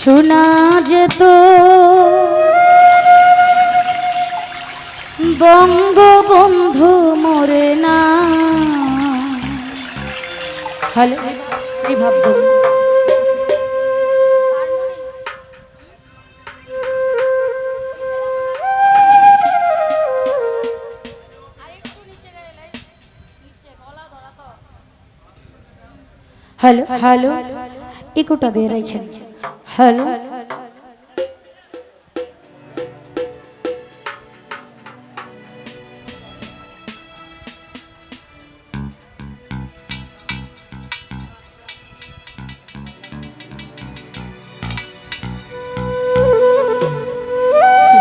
শোনা যেত বঙ্গবন্ধু মরে না। হ্যালো এই ভাবব হ্যালো হ্যালো ইকোটা দিয়ে রাখেন। হ্যালো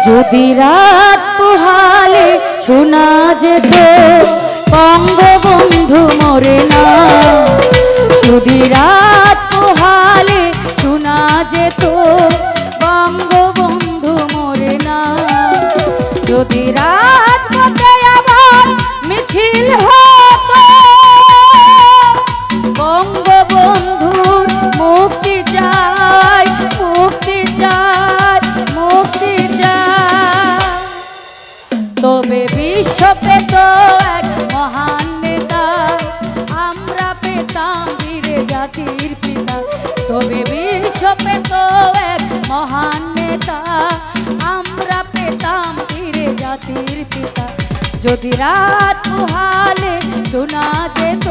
যদি রাত পোহালে শোনা যেত বঙ্গবন্ধু মরে না। যদি রাত পোহালে শোনা যেত বঙ্গবন্ধু মরে না। যদি রাজপথে আবার মিছিল হতো বঙ্গবন্ধুর মুক্তি চাই, মুক্তি চাই, মুক্তি চাই। তবে বিশ্ব পেত এক মহান নেতা, আমরা পেতাম বীরে জাতির পিতা। তবে বিশ্ব পেত এক মহান নেতা, আমরা পেতাম বীরে জাতির পিতা। যদি রাত পোহালে শোনা যেত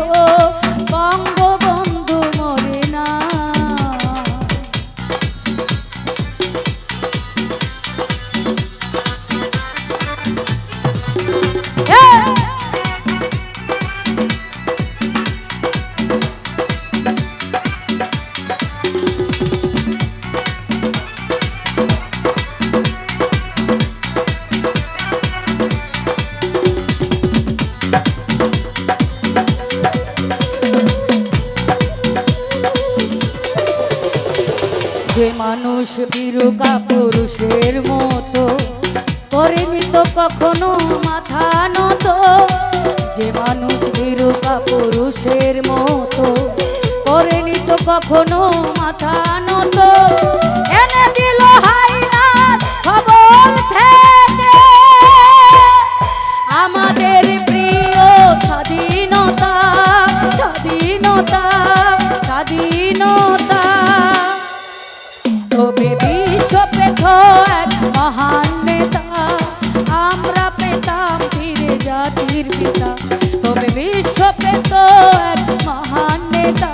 বঙ্গবন্ধু মরে না। যে মানুষ বীরকা পুরুষের মতো করেনি তো কখনো মাথা নত। যে মানুষ বীরকা পুরুষের মতো করেনি তো কখনো মাথা নত। এনে দিল হাইনার খবর থেকে আমাদের প্রিয় স্বাধীনতা, স্বাধীনতা, স্বাধীনতা। তবে বিশ্ব পেত এক মহান নেতা, আমরা পেতাম বীরে জাতির পিতা। তবে বিশ্ব পেত এক মহান নেতা,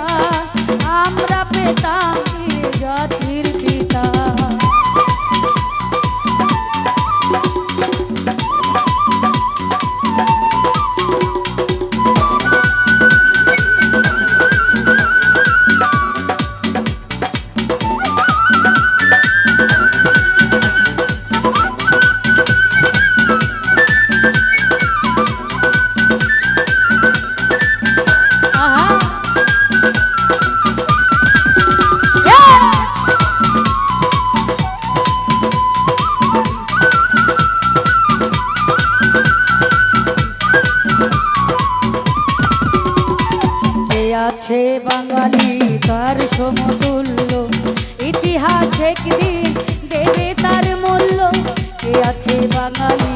আমরা পেতাম বীরে জাতির পিতা। আছে বাঙালি তার সমতুল্য, ইতিহাস একদিন দেবে তার মূল্য। কে আছে বাঙালি